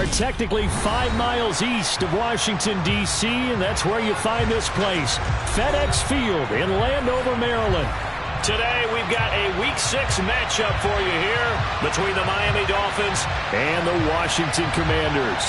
are technically 5 miles east of Washington, D.C., and that's where you find this place, FedEx Field in Landover, Maryland. Today, we've got a Week 6 matchup for you here between the Miami Dolphins and the Washington Commanders.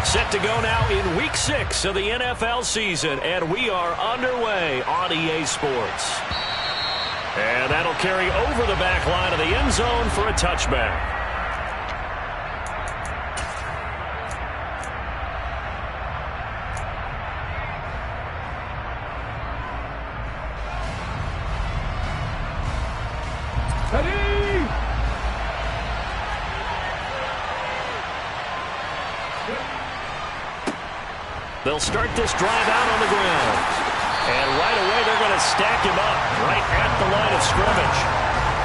Set to go now in Week 6 of the NFL season, and we are underway on EA Sports. And that'll carry over the back line of the end zone for a touchback. They'll start this drive out on the ground. And right away, they're going to stack him up right at the line of scrimmage.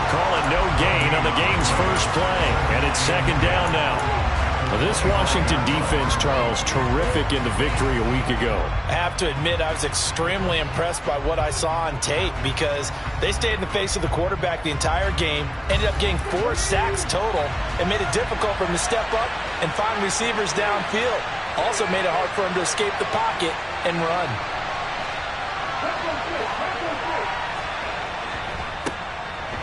Calling no gain on the game's first play. And it's second down now. Well, this Washington defense, Charles, terrific in the victory a week ago. I have to admit, I was extremely impressed by what I saw on tape because they stayed in the face of the quarterback the entire game, ended up getting 4 sacks total, and made it difficult for him to step up and find receivers downfield. Also made it hard for him to escape the pocket and run.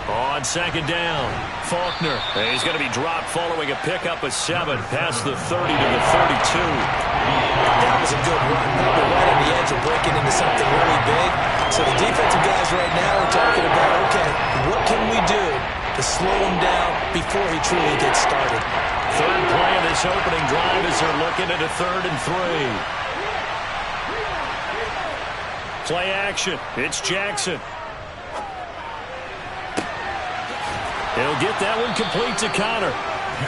On second down, Faulkner. He's going to be dropped following a pickup of 7 past the 30 to the 32. That was a good run. Probably right on the edge of breaking into something really big. So the defensive guys right now are talking about, okay, what can we do to slow him down before he truly gets started? Third play of this opening drive as they're looking at a 3rd and 3. Play action. It's Jackson. He'll get that one complete to Connor.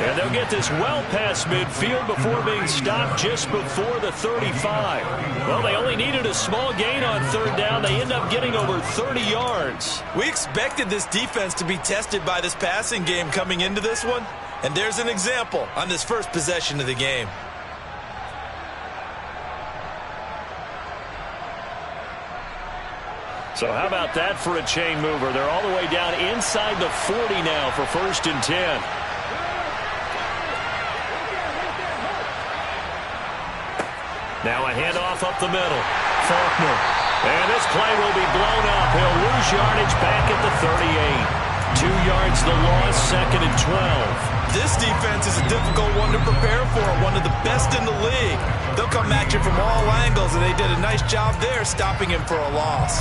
And they'll get this well past midfield before being stopped just before the 35. Well, they only needed a small gain on 3rd down. They end up getting over 30 yards. We expected this defense to be tested by this passing game coming into this one. And there's an example on this first possession of the game. So how about that for a chain mover? They're all the way down inside the 40 now for 1st and 10. Now a handoff up the middle. Faulkner. And this play will be blown up. He'll lose yardage back at the 38. 2 yards the loss, 2nd and 12. This defense is a difficult one to prepare for, one of the best in the league. They'll come at you from all angles, and they did a nice job there stopping him for a loss.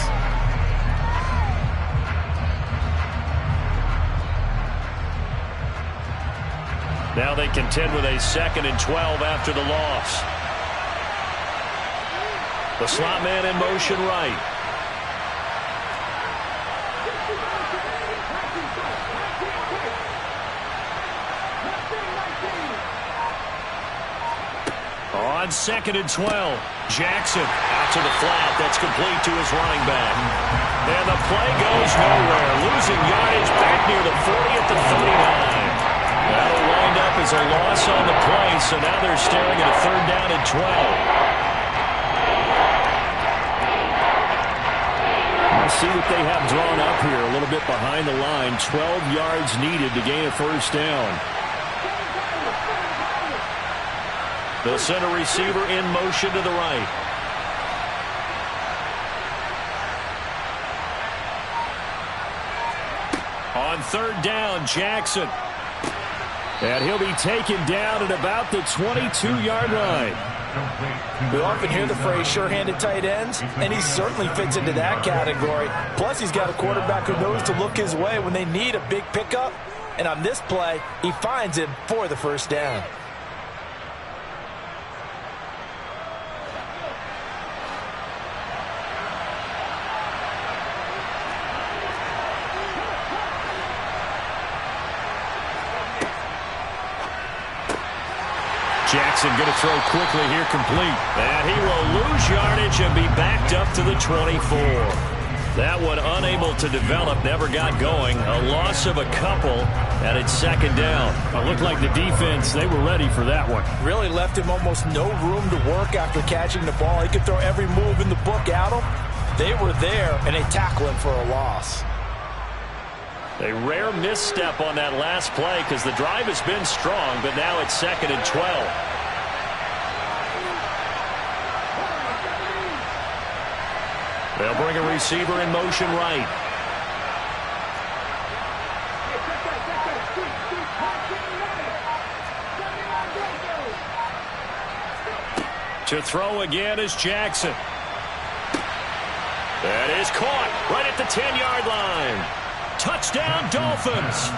Now they contend with a 2nd and 12 after the loss. The slot man in motion right. On 2nd and 12, Jackson out to the flat. That's complete to his running back. And the play goes nowhere. Losing yardage back near the 40 at the 39. That'll wind up as a loss on the play, so now they're staring at a 3rd down and 12. Let's see what they have drawn up here a little bit behind the line. 12 yards needed to gain a 1st down. They'll send a receiver in motion to the right. On 3rd down, Jackson. And he'll be taken down at about the 22-yard line. We often hear the phrase sure-handed tight ends, and he certainly fits into that category. Plus, he's got a quarterback who knows to look his way when they need a big pickup. And on this play, he finds him for the 1st down. Jackson going to throw quickly here, complete. And he will lose yardage and be backed up to the 24. That one unable to develop, never got going. A loss of a couple, and it's second down. It looked like the defense, they were ready for that one. Really left him almost no room to work after catching the ball. He could throw every move in the book at him. They were there, and they tackle him for a loss. A rare misstep on that last play because the drive has been strong, but now it's second and 12. They'll bring a receiver in motion right. To throw again is Jackson. That is caught right at the 10-yard line. Touchdown, Dolphins.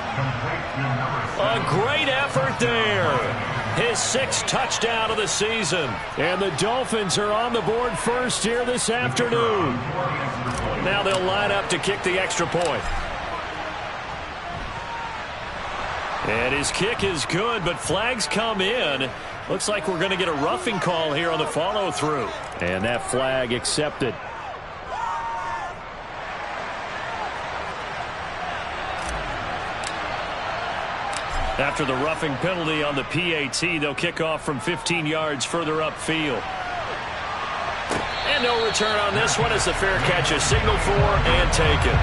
A great effort there. His 6th touchdown of the season. And the Dolphins are on the board first here this afternoon. Now they'll line up to kick the extra point. And his kick is good, but flags come in. Looks like we're going to get a roughing call here on the follow-through. And that flag accepted. After the roughing penalty on the PAT, they'll kick off from 15 yards further upfield. And no return on this one as the fair catch is signaled for and taken.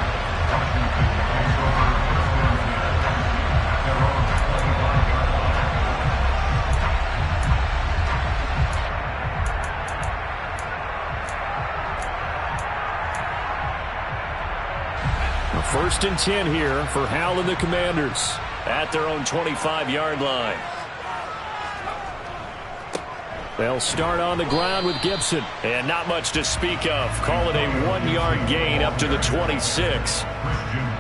First and 10 here for Hal and the Commanders. At their own 25-yard line. They'll start on the ground with Gibson. And not much to speak of. Call it a 1-yard gain up to the 26.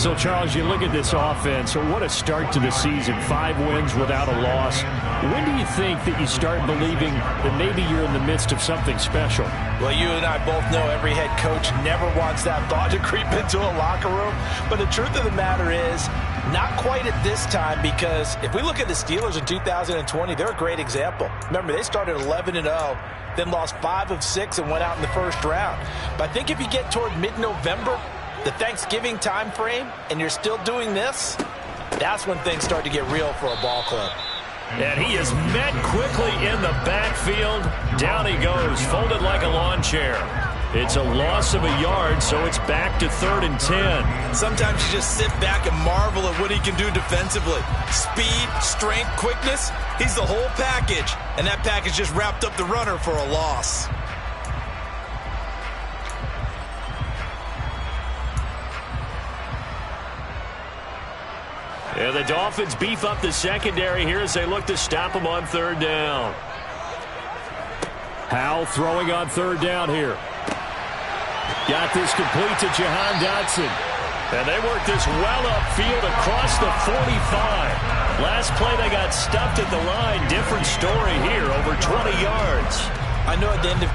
So, Charles, you look at this offense. So what a start to the season. 5 wins without a loss. When do you think that you start believing that maybe you're in the midst of something special? Well, you and I both know every head coach never wants that thought to creep into a locker room. But the truth of the matter is, not quite at this time, because if we look at the Steelers in 2020, they're a great example. Remember, they started 11-0, then lost 5 of 6 and went out in the first round. But I think if you get toward mid-November, the Thanksgiving time frame, and you're still doing this, that's when things start to get real for a ball club. And he is met quickly in the backfield. Down he goes, folded like a lawn chair. It's a loss of a yard, so it's back to 3rd and 10. Sometimes you just sit back and marvel at what he can do defensively. Speed, strength, quickness, he's the whole package. And that package just wrapped up the runner for a loss. And the Dolphins beef up the secondary here as they look to stop him on 3rd down. Hal throwing on 3rd down here. Got this complete to Jahan Dotson. And they work this well upfield across the 45. Last play they got stuffed at the line. Different story here, over 20 yards. I know at the end of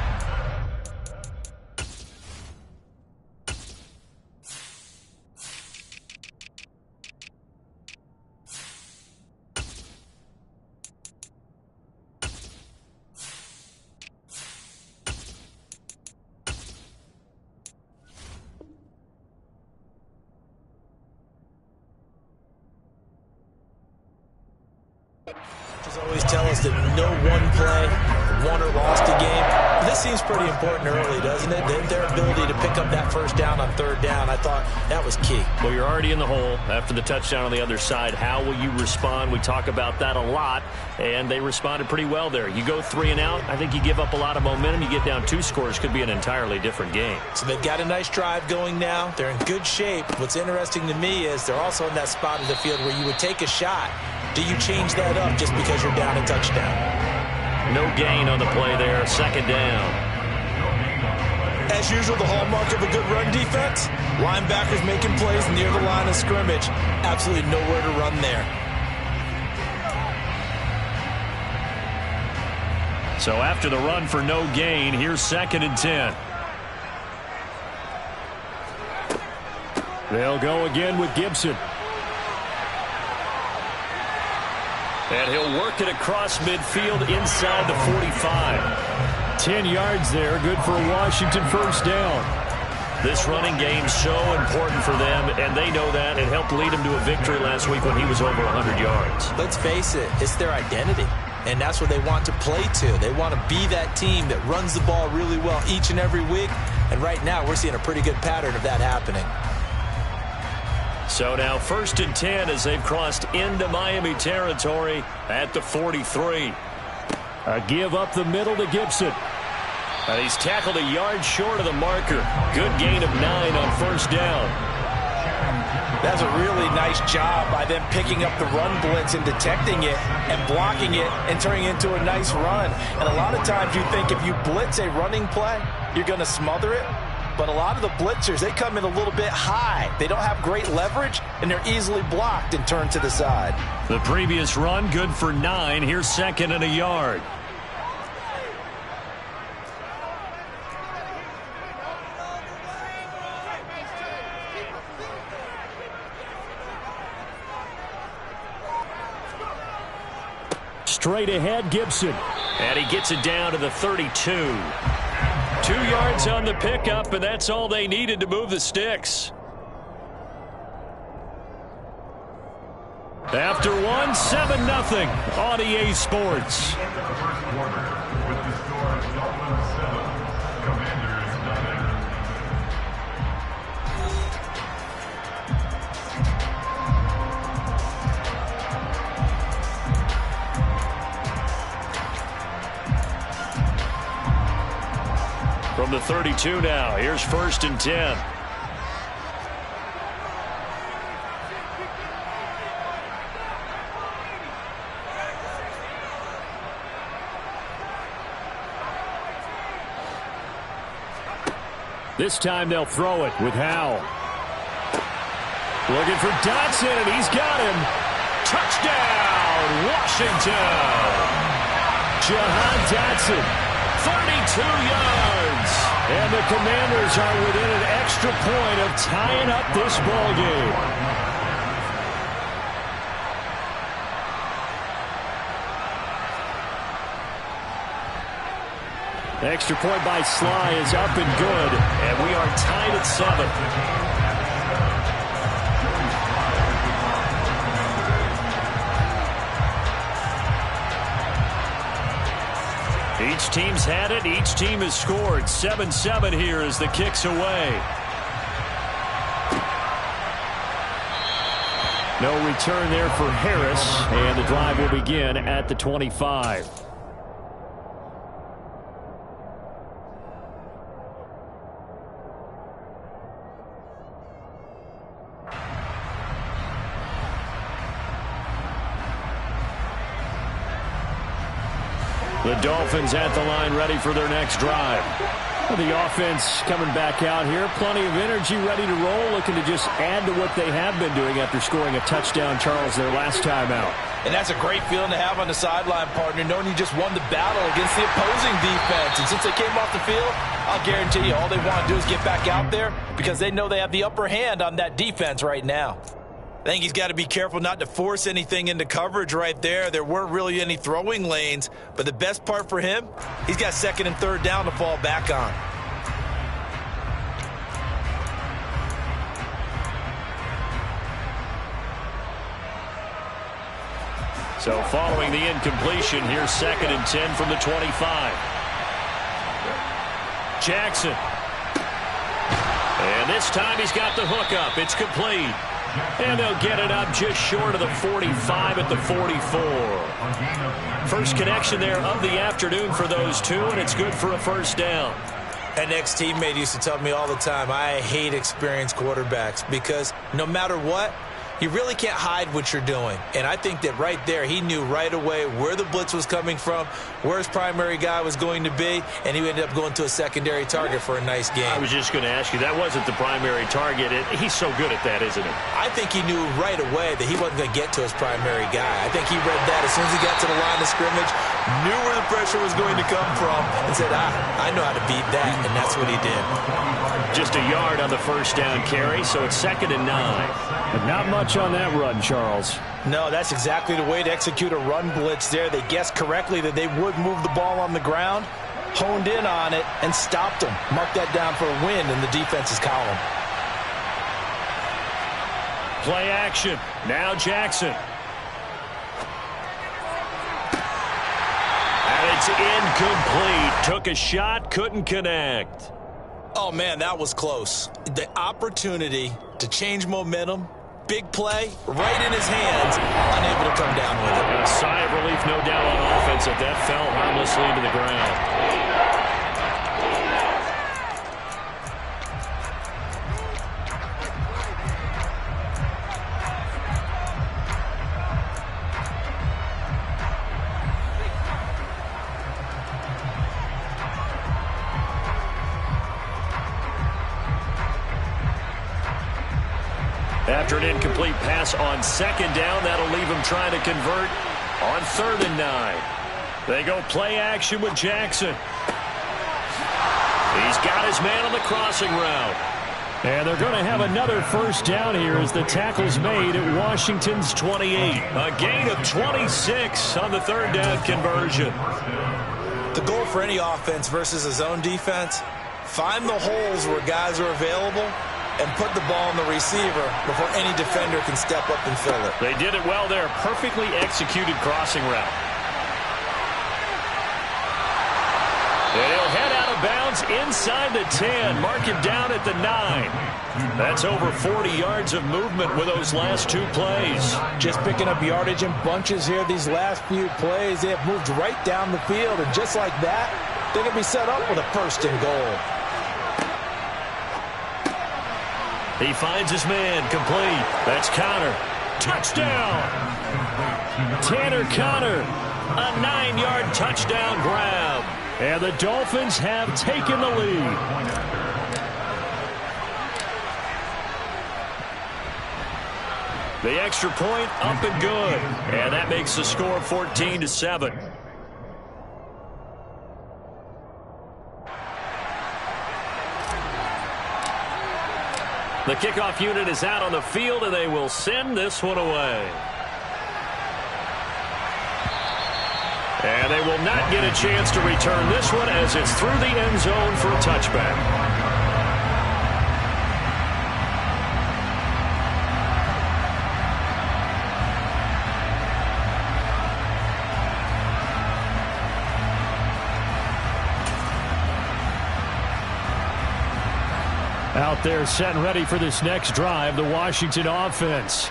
always tell us that no one play won or lost a game. This seems pretty important early, doesn't it? Their ability to pick up that first down on 3rd down, I thought that was key. Well, you're already in the hole after the touchdown on the other side. How will you respond? We talk about that a lot, and they responded pretty well there. You go 3 and out, I think you give up a lot of momentum. You get down 2 scores, could be an entirely different game. So they've got a nice drive going now. They're in good shape. What's interesting to me is they're also in that spot of the field where you would take a shot. Do you change that up just because you're down a touchdown? No gain on the play there, 2nd down. As usual, the hallmark of a good run defense, linebackers making plays near the line of scrimmage. Absolutely nowhere to run there. So after the run for no gain, here's 2nd and 10. They'll go again with Gibson. And he'll work it across midfield inside the 45. 10 yards there, good for a Washington 1st down. This running game's so important for them, and they know that. It helped lead them to a victory last week when he was over 100 yards. Let's face it, it's their identity, and that's what they want to play to. They want to be that team that runs the ball really well each and every week, and right now we're seeing a pretty good pattern of that happening. So now 1st and 10 as they've crossed into Miami territory at the 43. A give up the middle to Gibson. And he's tackled a yard short of the marker. Good gain of 9 on 1st down. That's a really nice job by them picking up the run blitz and detecting it and blocking it and turning it into a nice run. And a lot of times you think if you blitz a running play, you're going to smother it. But a lot of the blitzers, they come in a little bit high. They don't have great leverage, and they're easily blocked and turned to the side. The previous run, good for 9. Here's 2nd and a yard. Straight ahead, Gibson. And he gets it down to the 32. 2 yards on the pickup, and that's all they needed to move the sticks. After 1, 7-0 on EA Sports. From the 32 now, here's 1st and 10. This time they'll throw it with Howell. Looking for Dotson, and he's got him. Touchdown, Washington. Jahan Dotson. 32 yards. And the Commanders are within an extra point of tying up this ball game. The extra point by Sly is up and good. And we are tied at 7. Each team's had it. Each team has scored. 7-7 here as the kick's away. No return there for Harris, and the drive will begin at the 25. The Dolphins at the line ready for their next drive. Well, the offense coming back out here. Plenty of energy, ready to roll, looking to just add to what they have been doing after scoring a touchdown, Charles, their last time out. And that's a great feeling to have on the sideline, partner, knowing you just won the battle against the opposing defense. And since they came off the field, I'll guarantee you all they want to do is get back out there because they know they have the upper hand on that defense right now. I think he's got to be careful not to force anything into coverage right there. There weren't really any throwing lanes, but the best part for him, he's got 2nd and 3rd down to fall back on. So following the incompletion, here's 2nd and 10 from the 25. Jackson. And this time he's got the hook up. It's complete. And they'll get it up just short of the 45 at the 44. First connection there of the afternoon for those two, and it's good for a 1st down. An ex-teammate used to tell me all the time, I hate experienced quarterbacks because no matter what, you really can't hide what you're doing. And I think that right there, he knew right away where the blitz was coming from, where his primary guy was going to be, and he ended up going to a secondary target for a nice game. I was just going to ask you, that wasn't the primary target. He's so good at that, isn't he? I think he knew right away that he wasn't going to get to his primary guy. I think he read that as soon as he got to the line of scrimmage, knew where the pressure was going to come from, and said, I know how to beat that, and that's what he did. Just a yard on the 1st down carry, so it's 2nd and 9. But not much on that run, Charles. No, that's exactly the way to execute a run blitz there. They guessed correctly that they would move the ball on the ground, honed in on it and stopped them. Mark that down for a win in the defense's column. Play action. Now Jackson. And it's incomplete. Took a shot, couldn't connect. Oh, man, that was close. The opportunity to change momentum, big play, right in his hands, unable to come down with it. A sigh of relief, no doubt, on offense that that fell harmlessly to the ground. After an incomplete pass on second down, that'll leave him trying to convert on 3rd and 9. They go play action with Jackson. He's got his man on the crossing route. And they're going to have another first down here as the tackle's made at Washington's 28. A gain of 26 on the 3rd down conversion. The goal for any offense versus a zone defense, find the holes where guys are available and put the ball on the receiver before any defender can step up and fill it. They did it well there. Perfectly executed crossing route. And he'll head out of bounds inside the 10. Mark him down at the 9. That's over 40 yards of movement with those last 2 plays. Just picking up yardage in bunches here. These last few plays, they have moved right down the field. And just like that, they can be set up with a 1st and goal. He finds his man, complete. That's Connor. Touchdown! Tanner Connor, A 9-yard touchdown grab. and the Dolphins have taken the lead. The extra point up and good. And that makes the score 14-7. The kickoff unit is out on the field, and they will send this one away. And they will not get a chance to return this one as it's through the end zone for a touchback. Out there set and ready for this next drive, the Washington offense.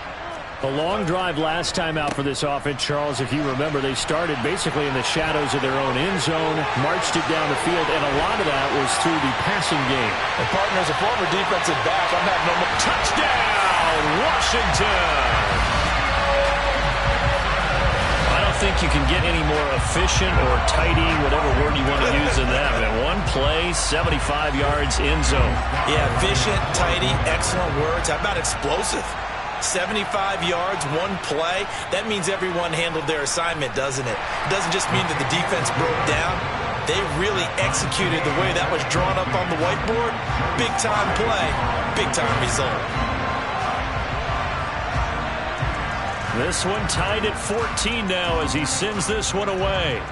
A long drive last time out for this offense, Charles. If you remember, they started basically in the shadows of their own end zone, marched it down the field, and a lot of that was through the passing game. And partner, as a former defensive back, I'm having no more. Touchdown, Washington! I don't think you can get any more efficient or tidy, whatever word you want to use in that. In one play, 75 yards in zone. Yeah, efficient, tidy, excellent words. How about explosive? 75 yards, one play. That means everyone handled their assignment, doesn't it? It doesn't just mean that the defense broke down. They really executed the way that was drawn up on the whiteboard. Big-time play, big-time result. This one tied at 14 now as he sends this one away.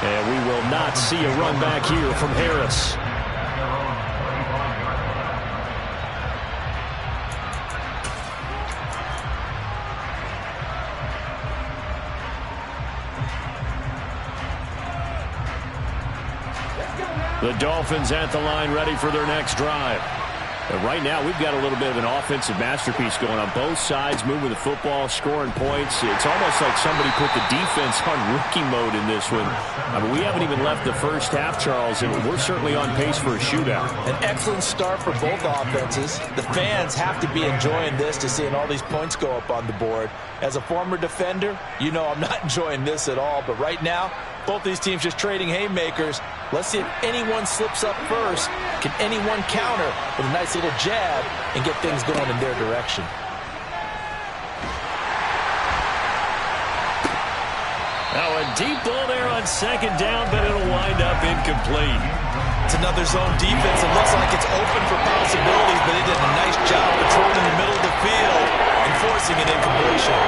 And we will not see a run back here from Harris. The Dolphins at the line ready for their next drive. And right now, we've got a little bit of an offensive masterpiece going on both sides, moving the football, scoring points. It's almost like somebody put the defense on rookie mode in this one. I mean, we haven't even left the first half, Charles, and we're certainly on pace for a shootout. An excellent start for both offenses. The fans have to be enjoying this to seeing all these points go up on the board. As a former defender, you know I'm not enjoying this at all. But right now, both these teams just trading haymakers. Let's see if anyone slips up first. Can anyone counter with a nice little jab and get things going in their direction? Now a deep ball there on second down, but it'll wind up incomplete. It's another zone defense. It looks like it's open for possibilities, but they did a nice job patrolling the middle of the field and forcing an incompletion.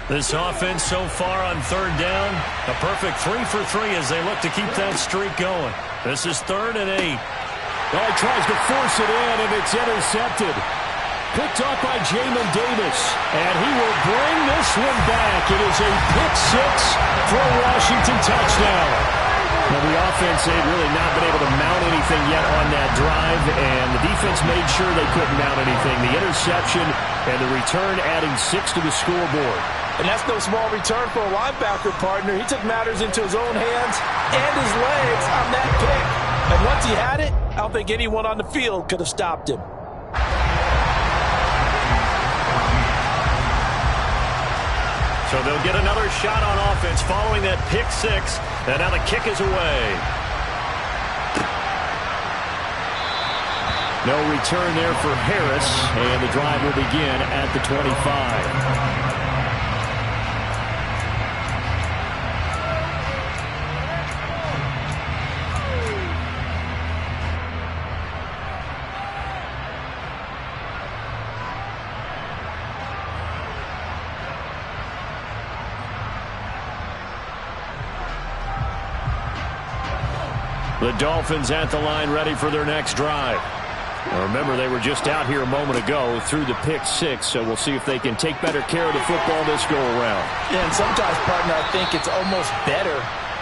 This offense so far on third down, a perfect 3 for 3 as they look to keep that streak going. This is 3rd and 8. Well, he tries to force it in, and it's intercepted. Picked off by Jamin Davis, and he will bring this one back. It is a pick 6 for a Washington touchdown. Well, the offense, they'd really not been able to mount anything yet on that drive, and the defense made sure they couldn't mount anything. The interception and the return adding 6 to the scoreboard. And that's no small return for a linebacker, partner. He took matters into his own hands and his legs on that pick. And once he had it, I don't think anyone on the field could have stopped him. So they'll get another shot on offense following that pick 6. And now the kick is away. No return there for Harris. And the drive will begin at the 25. The Dolphins at the line ready for their next drive. Now remember, they were just out here a moment ago through the pick 6, so we'll see if they can take better care of the football this go-around. Yeah, and sometimes, partner, I think it's almost better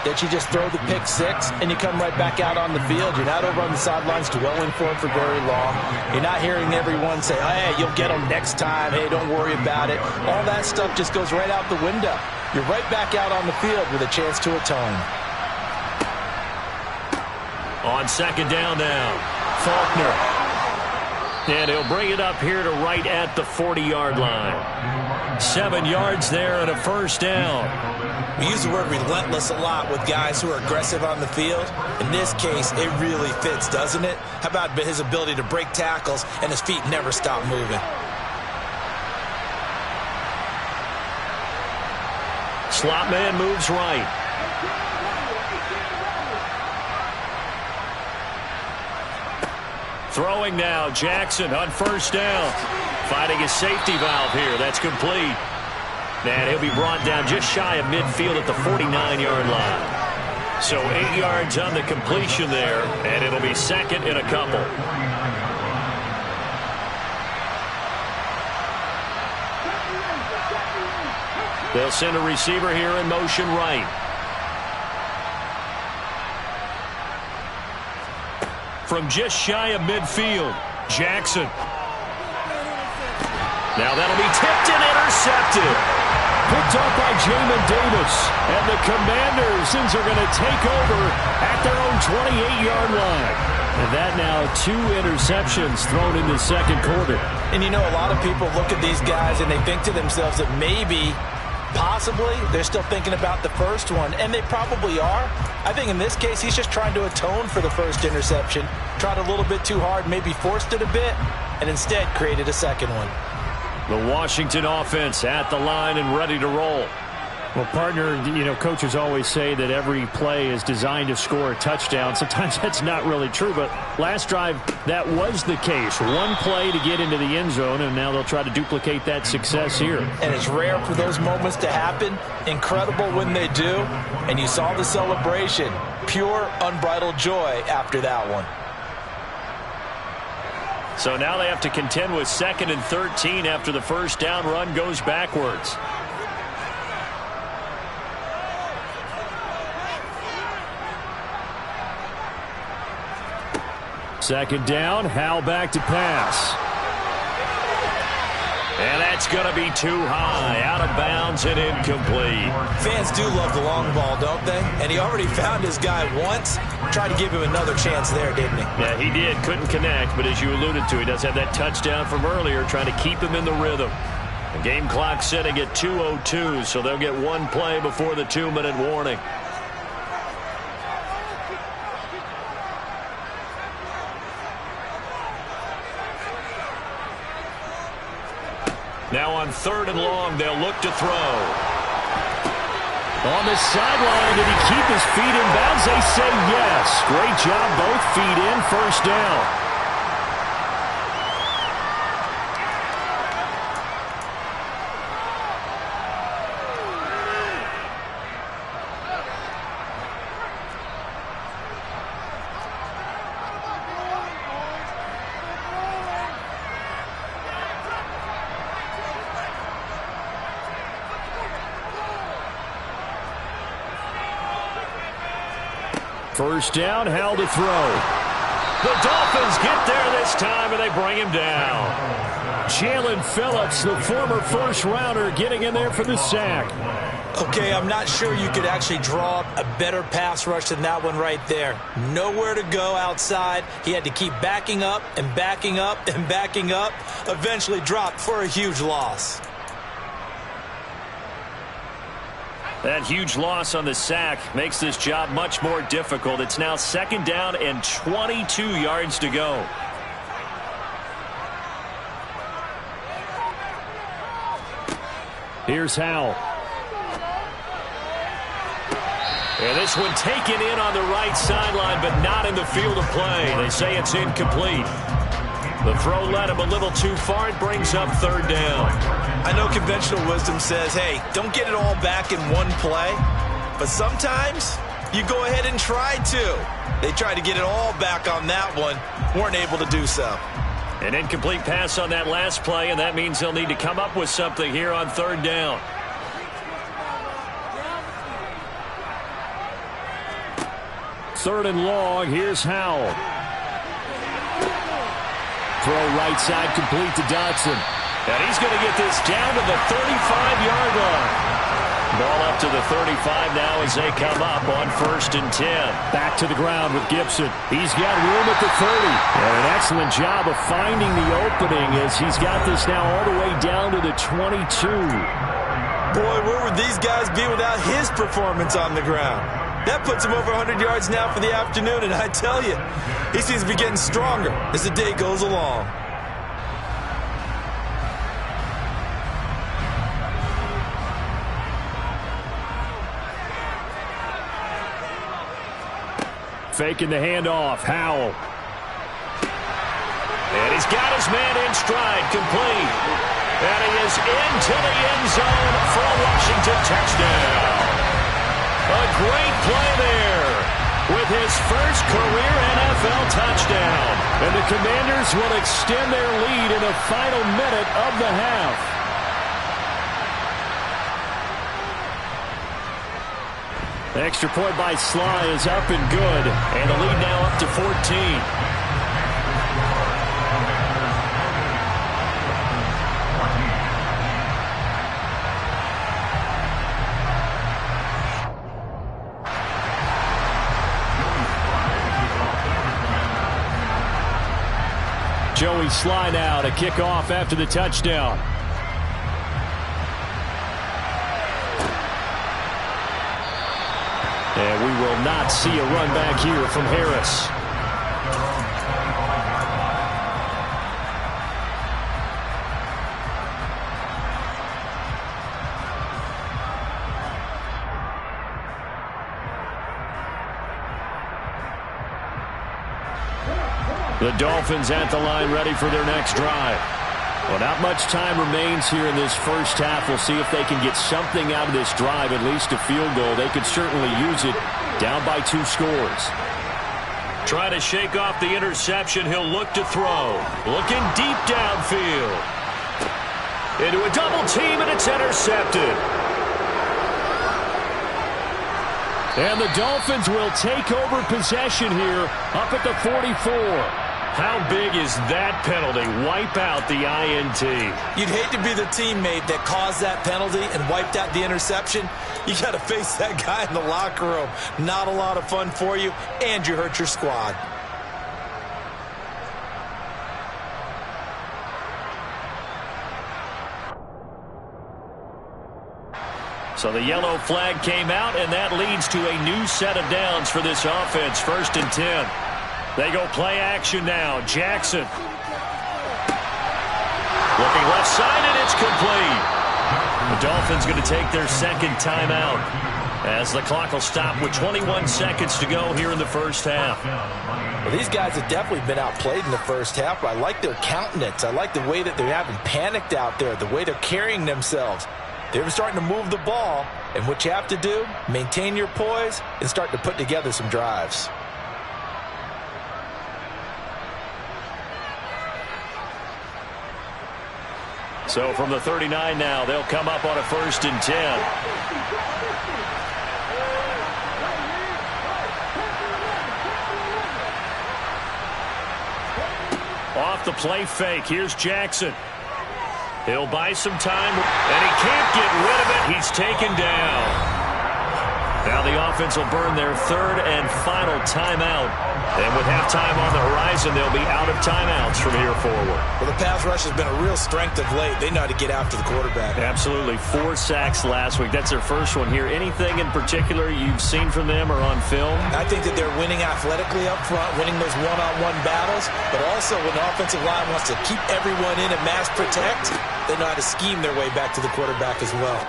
that you just throw the pick 6 and you come right back out on the field. You're not over on the sidelines dwelling for it for very long. You're not hearing everyone say, hey, you'll get them next time. Hey, don't worry about it. All that stuff just goes right out the window. You're right back out on the field with a chance to atone. On second down now, Faulkner. And he'll bring it up here to right at the 40-yard line. 7 yards there and a first down. We use the word relentless a lot with guys who are aggressive on the field. In this case, it really fits, doesn't it? How about his ability to break tackles and his feet never stop moving? Slot man moves right. Throwing now, Jackson on first down. Finding his safety valve here. That's complete. And he'll be brought down just shy of midfield at the 49-yard line. So 8 yards on the completion there, and it'll be second and a couple. They'll send a receiver here in motion right. From just shy of midfield, Jackson. Now that'll be tipped and intercepted. Picked up by Jamin Davis. And the Commanders are going to take over at their own 28-yard line. And that now 2 interceptions thrown in the second quarter. And you know, a lot of people look at these guys and they think to themselves that maybe, possibly, they're still thinking about the first one. And they probably are. I think in this case, he's just trying to atone for the first interception. Tried a little bit too hard, maybe forced it a bit, and instead created a second one. The Washington offense at the line and ready to roll. Well, partner, you know, coaches always say that every play is designed to score a touchdown. Sometimes that's not really true, but last drive, that was the case. One play to get into the end zone, and now they'll try to duplicate that success here. And it's rare for those moments to happen. Incredible when they do. And you saw the celebration. Pure, unbridled joy after that one. So now they have to contend with 2nd and 13 after the first down run goes backwards. Second down, Howell back to pass. And that's going to be too high, out of bounds and incomplete. Fans do love the long ball, don't they? And he already found his guy once. Tried to give him another chance there, didn't he? Yeah, he did. Couldn't connect, but as you alluded to, he does have that touchdown from earlier, trying to keep him in the rhythm. The game clock sitting at 2:02, so they'll get one play before the 2-minute warning. Now on 3rd and long, they'll look to throw. On the sideline, did he keep his feet in bounds? They say yes. Great job, both feet in, first down. First down, Howell to throw. The Dolphins get there this time, and they bring him down. Jalen Phillips, the former first-rounder, getting in there for the sack. Okay, I'm not sure you could actually draw up a better pass rush than that one right there. Nowhere to go outside. He had to keep backing up and backing up and backing up. Eventually dropped for a huge loss. That huge loss on the sack makes this job much more difficult. It's now second down and 22 yards to go. Here's Howell. And this one taken in on the right sideline, but not in the field of play. They say it's incomplete. The throw led him a little too far. It brings up third down. I know conventional wisdom says, hey, don't get it all back in one play. But sometimes you go ahead and try to. They tried to get it all back on that one. Weren't able to do so. An incomplete pass on that last play, and that means they'll need to come up with something here on third down. Third and long, here's Howell. Throw right side complete to Dotson. And he's going to get this down to the 35-yard line. Ball up to the 35 now as they come up on 1st and 10. Back to the ground with Gibson. He's got room at the 30. And an excellent job of finding the opening as he's got this now all the way down to the 22. Boy, where would these guys be without his performance on the ground? That puts him over 100 yards now for the afternoon, and I tell you, he seems to be getting stronger as the day goes along. Faking the handoff, Howell. And he's got his man in stride, complete. And he is into the end zone for a Washington touchdown. A great play there with his first career NFL touchdown. And the Commanders will extend their lead in the final minute of the half. The extra point by Sly is up and good. And the lead now up to 14. Joey Sly now to kick off after the touchdown. And we will not see a run back here from Harris. The Dolphins at the line ready for their next drive. Well, not much time remains here in this first half. We'll see if they can get something out of this drive, at least a field goal. They could certainly use it down by 2 scores. Trying to shake off the interception. He'll look to throw. Looking deep downfield. Into a double team, and it's intercepted. And the Dolphins will take over possession here up at the 44. How big is that penalty? Wipe out the INT. You'd hate to be the teammate that caused that penalty and wiped out the interception. You got to face that guy in the locker room. Not a lot of fun for you, and you hurt your squad. So the yellow flag came out, and that leads to a new set of downs for this offense. 1st and 10. They go play action now. Jackson. Looking left side, and it's complete. The Dolphins going to take their second timeout as the clock will stop with 21 seconds to go here in the first half. Well, these guys have definitely been outplayed in the first half, but I like their countenance. I like the way that they haven't panicked out there, the way they're carrying themselves. They're starting to move the ball, and what you have to do, maintain your poise and start to put together some drives. So from the 39 now, they'll come up on a 1st and 10. Off the play fake. Here's Jackson. He'll buy some time, and he can't get rid of it. He's taken down. Now the offense will burn their third and final timeout. And with halftime on the horizon, they'll be out of timeouts from here forward. Well, the pass rush has been a real strength of late. They know how to get after the quarterback. Absolutely. 4 sacks last week. That's their first one here. Anything in particular you've seen from them or on film? I think that they're winning athletically up front, winning those one-on-one battles, but also when the offensive line wants to keep everyone in and mass protect, they know how to scheme their way back to the quarterback as well.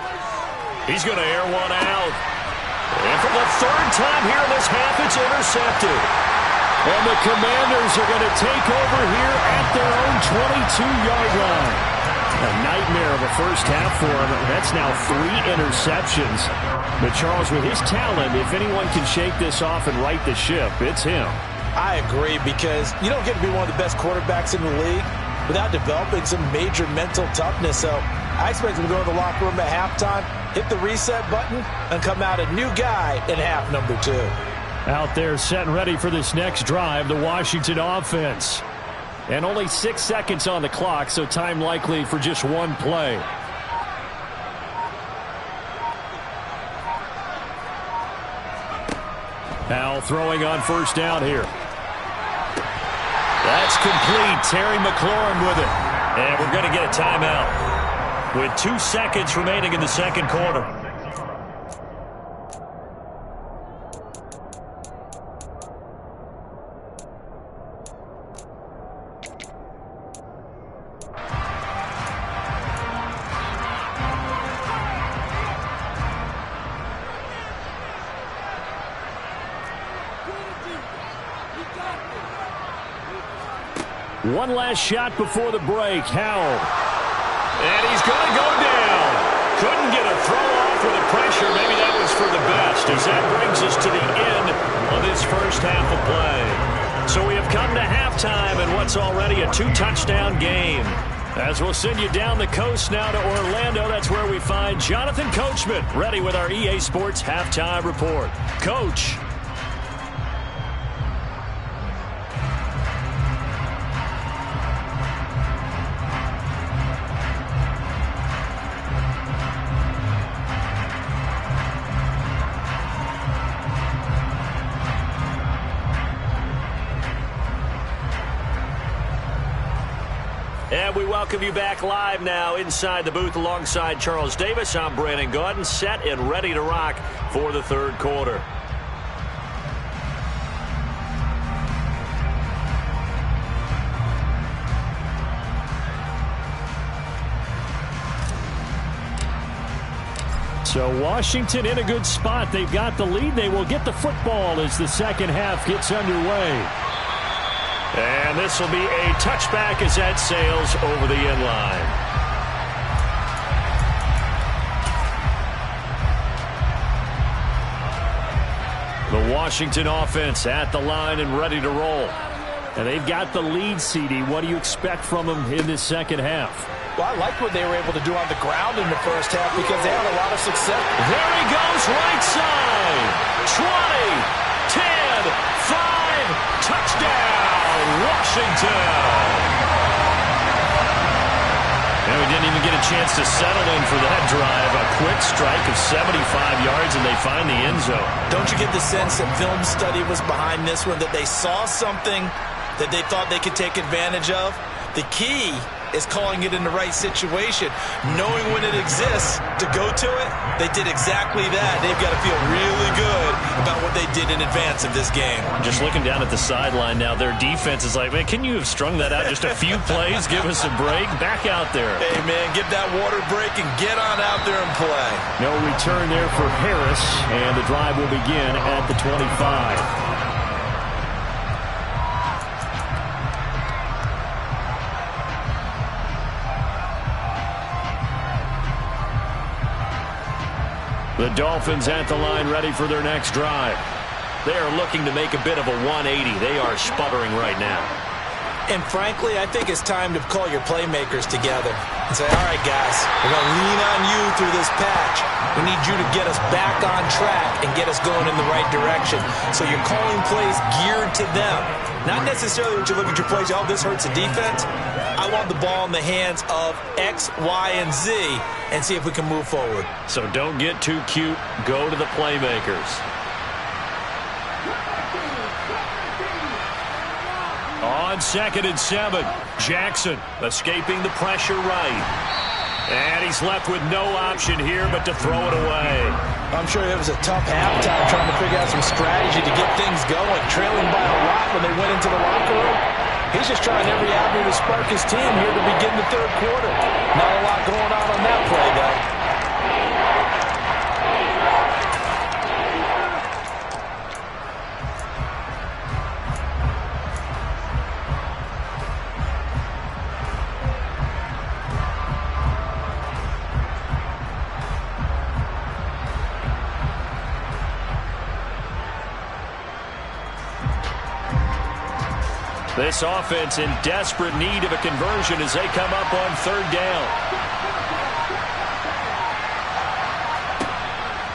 He's going to air one out. And for the third time here in this half, it's intercepted. And the Commanders are going to take over here at their own 22-yard line. A nightmare of a first half for him. That's now 3 interceptions. But Charles, with his talent, if anyone can shake this off and right the ship, it's him. I agree, because you don't get to be one of the best quarterbacks in the league without developing some major mental toughness. So I expect him to go to the locker room at halftime, hit the reset button, and come out a new guy in half number 2. Out there set and ready for this next drive, the Washington offense. And only 6 seconds on the clock, so time likely for just one play. Now throwing on first down here. That's complete. Terry McLaurin with it. And we're going to get a timeout with 2 seconds remaining in the second quarter. One last shot before the break. Howell. And he's going to go down. Couldn't get a throw off with the pressure. Maybe that was for the best, as that brings us to the end of this first half of play. So we have come to halftime in what's already a 2-touchdown game. As we'll send you down the coast now to Orlando, that's where we find Jonathan Coachman ready with our EA Sports Halftime Report. Coach. And we welcome you back live now inside the booth alongside Charles Davis. I'm Brandon Gaudin, set and ready to rock for the third quarter. So Washington in a good spot. They've got the lead. They will get the football as the second half gets underway. And this will be a touchback as that sails over the end line. The Washington offense at the line and ready to roll. And they've got the lead, CD. What do you expect from them in this second half? Well, I liked what they were able to do on the ground in the first half because they had a lot of success. There he goes, right side. 20, 10, 5, touchdown. Washington. And we didn't even get a chance to settle in for that drive. A quick strike of 75 yards, and they find the end zone. Don't you get the sense that film study was behind this one, that they saw something that they thought they could take advantage of? The key is calling it in the right situation, knowing when it exists to go to it. They did exactly that. They've got to feel really good about what they did in advance of this game. Just looking down at the sideline now, their defense is like, man, can you have strung that out just a few plays? Give us a break. Back out there. Hey, man, get that water break and get on out there and play. No return there for Harris, and the drive will begin at the 25. The Dolphins at the line ready for their next drive. They are looking to make a bit of a 180. They are sputtering right now. And frankly, I think it's time to call your playmakers together. and say, all right, guys, we're going to lean on you through this patch. We need you to get us back on track and get us going in the right direction. So you're calling plays geared to them. Not necessarily when you look at your plays, oh, this hurts the defense. I want the ball in the hands of X, Y, and Z and see if we can move forward. So don't get too cute. Go to the playmakers. On 2nd and 7, Jackson escaping the pressure right. And he's left with no option here but to throw it away. I'm sure it was a tough halftime trying to figure out some strategy to get things going. Trailing by a lot when they went into the locker room. He's just trying every avenue to spark his team here to begin the third quarter. Not a lot going on that play, though. This offense in desperate need of a conversion as they come up on 3rd down.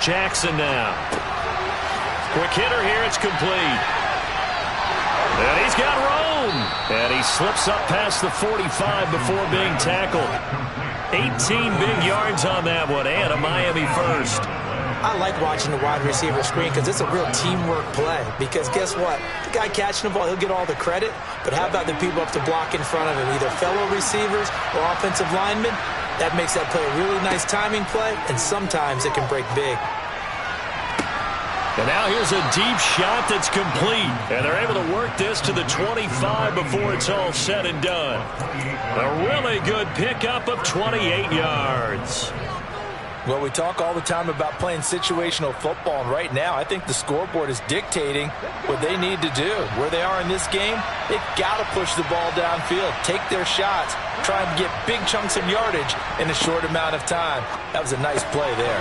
Jackson now. Quick hitter here. It's complete. And he's got room. And he slips up past the 45 before being tackled. 18 big yards on that one and a Miami first. I like watching the wide receiver screen because it's a real teamwork play. Because guess what? The guy catching the ball, he'll get all the credit. But how about the people up to block in front of him, either fellow receivers or offensive linemen? That makes that play a really nice timing play, and sometimes it can break big. And now here's a deep shot that's complete. And they're able to work this to the 25 before it's all said and done. A really good pickup of 28 yards. Well, we talk all the time about playing situational football, and right now I think the scoreboard is dictating what they need to do. Where they are in this game, they've got to push the ball downfield, take their shots, try and get big chunks of yardage in a short amount of time. That was a nice play there.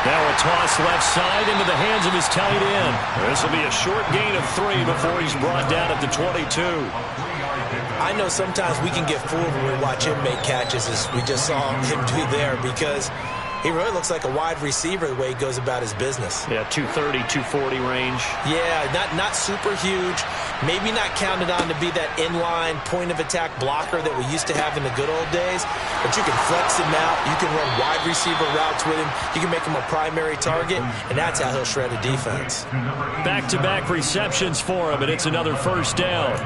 Now a toss left side into the hands of his tight end. This will be a short gain of 3 before he's brought down at the 22. I know sometimes we can get fooled when we watch him make catches, as we just saw him do there, because he really looks like a wide receiver the way he goes about his business. Yeah, 230, 240 range. Yeah, not super huge. Maybe not counted on to be that inline point-of-attack blocker that we used to have in the good old days. But you can flex him out. You can run wide receiver routes with him. You can make him a primary target, and that's how he'll shred a defense. Back-to-back receptions for him, and it's another first down.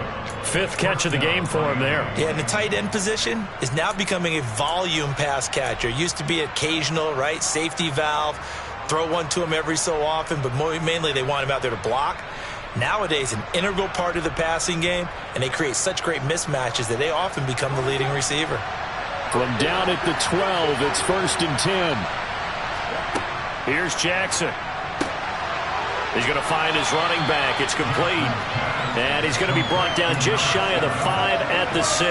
5th catch of the game for him there. Yeah, and the tight end position is now becoming a volume pass catcher. Used to be occasional, right? Safety valve. Throw one to him every so often, but mainly they want him out there to block. Nowadays, an integral part of the passing game, and they create such great mismatches that they often become the leading receiver. From down at the 12, it's 1st and 10. Here's Jackson. He's going to find his running back. It's complete. And he's going to be brought down just shy of the 5 at the 6.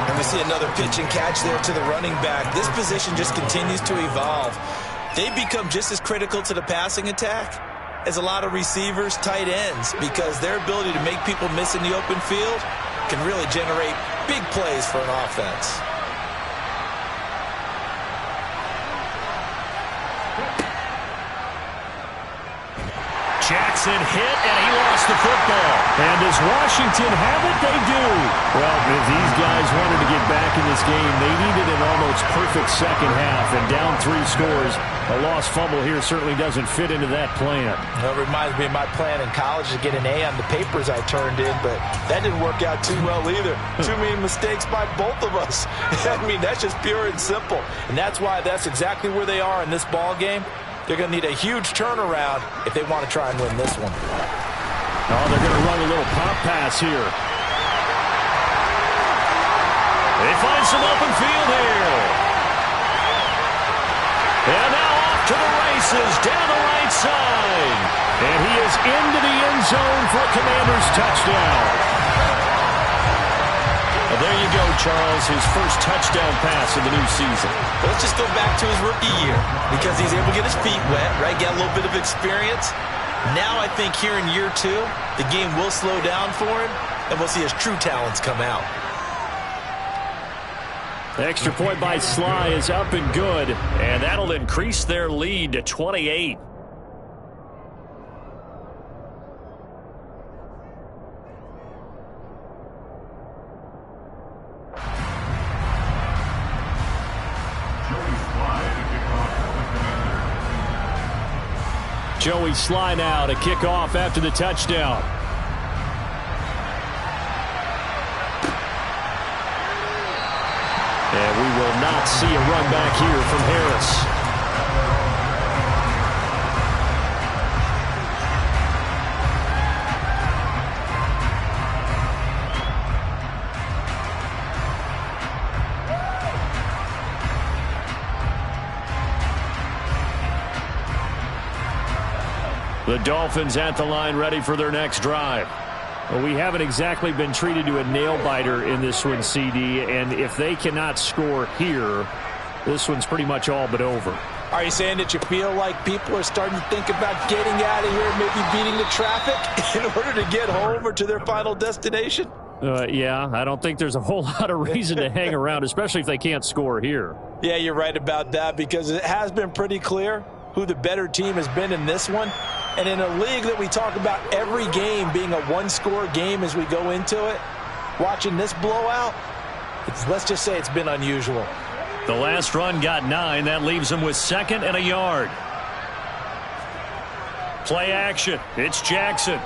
And we see another pitch and catch there to the running back. This position just continues to evolve. They become just as critical to the passing attack as a lot of receivers, tight ends, because their ability to make people miss in the open field can really generate big plays for an offense. Jackson hit, and he lost the football. And does Washington have it? They do. Well, if these guys wanted to get back in this game, they needed an almost perfect second half. And down 3 scores, a lost fumble here certainly doesn't fit into that plan. Well, it reminds me of my plan in college to get an A on the papers I turned in, but that didn't work out too well either. Too many mistakes by both of us. I mean, that's just pure and simple. And that's why that's exactly where they are in this ball game. They're going to need a huge turnaround if they want to try and win this one. Oh, they're going to run a little pop pass here. They find some open field here. And now off to the races down the right side. And he is into the end zone for a Commanders touchdown. Well, there you go, Charles, his first touchdown pass of the new season. Well, let's just go back to his rookie year because he's able to get his feet wet, right, get a little bit of experience. Now I think here in year 2, the game will slow down for him, and we'll see his true talents come out. Extra point by Sly is up and good. And that'll increase their lead to 28. Joey Sly now to kick off after the touchdown. And we will not see a run back here from Harris. The Dolphins at the line ready for their next drive. Well, we haven't exactly been treated to a nail-biter in this one, CD, and if they cannot score here, this one's pretty much all but over. Are you saying that you feel like people are starting to think about getting out of here, maybe beating the traffic in order to get home or to their final destination? Yeah, I don't think there's a whole lot of reason to hang around, especially if they can't score here. Yeah, you're right about that, because it has been pretty clear who the better team has been in this one. And in a league that we talk about every game being a one-score game as we go into it, watching this blowout, let's just say it's been unusual. The last run got 9. That leaves them with 2nd and a yard. Play action. It's Jackson.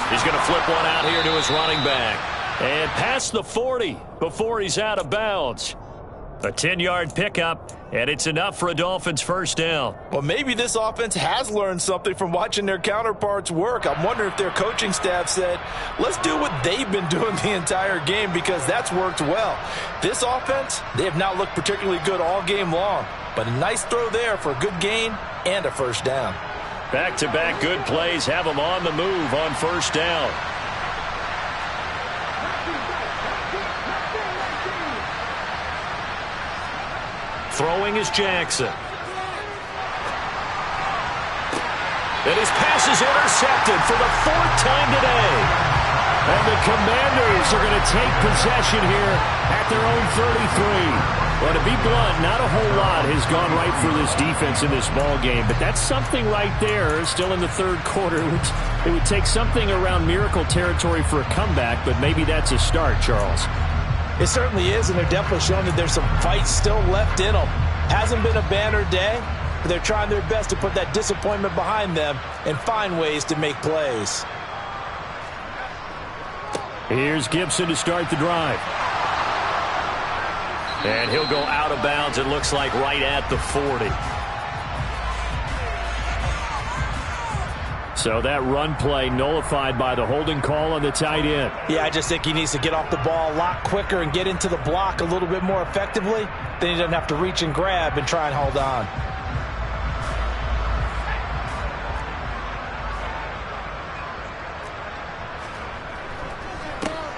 He's going to flip one out here to his running back. And past the 40 before he's out of bounds. A 10-yard pickup, and it's enough for a Dolphins first down. Well, maybe this offense has learned something from watching their counterparts work. I'm wondering if their coaching staff said, let's do what they've been doing the entire game, because that's worked well. This offense, they have not looked particularly good all game long, but a nice throw there for a good gain and a first down. Back-to-back good plays have them on the move on first down. Throwing is Jackson. And his pass is intercepted for the 4th time today. And the Commanders are going to take possession here at their own 33. Well, to be blunt, not a whole lot has gone right for this defense in this ball game, but that's something right there still in the 3rd quarter. It would take something around miracle territory for a comeback, but maybe that's a start, Charles. It certainly is, and they're definitely showing that there's some fight still left in them. Hasn't been a banner day, but they're trying their best to put that disappointment behind them and find ways to make plays. Here's Gibson to start the drive. And he'll go out of bounds, it looks like, right at the 40. So that run play nullified by the holding call on the tight end. Yeah, I just think he needs to get off the ball a lot quicker and get into the block a little bit more effectively. Then he doesn't have to reach and grab and try and hold on.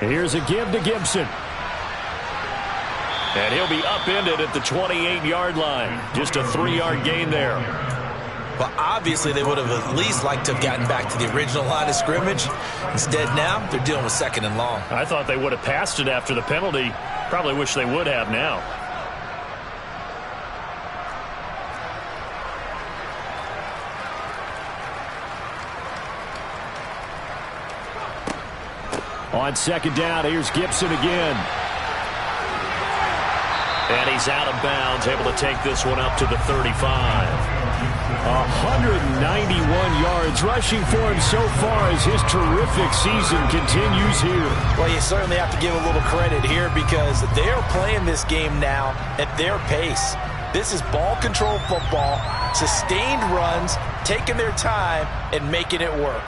Here's a give to Gibson. And he'll be upended at the 28-yard line. Just a 3-yard gain there. Well, obviously they would have at least liked to have gotten back to the original line of scrimmage. Instead, now they're dealing with 2nd and long. I thought they would have passed it after the penalty. Probably wish they would have now. On 2nd down, here's Gibson again. And he's out of bounds, able to take this one up to the 35. 191 yards rushing for him so far as his terrific season continues here. Well, you certainly have to give a little credit here, because they're playing this game now at their pace. This is ball control football, sustained runs, taking their time and making it work.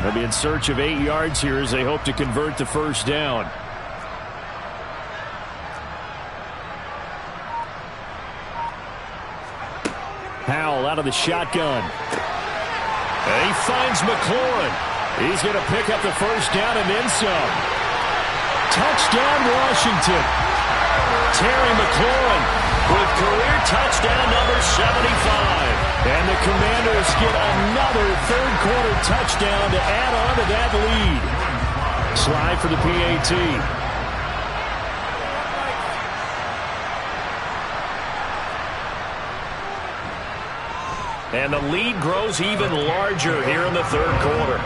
They'll be in search of 8 yards here as they hope to convert the first down. Howell out of the shotgun. And he finds McLaurin. He's going to pick up the first down and then some. Touchdown, Washington. Terry McLaurin with career touchdown number 75. And the Commanders get another 3rd-quarter touchdown to add on to that lead. Slide for the PAT. And the lead grows even larger here in the third quarter.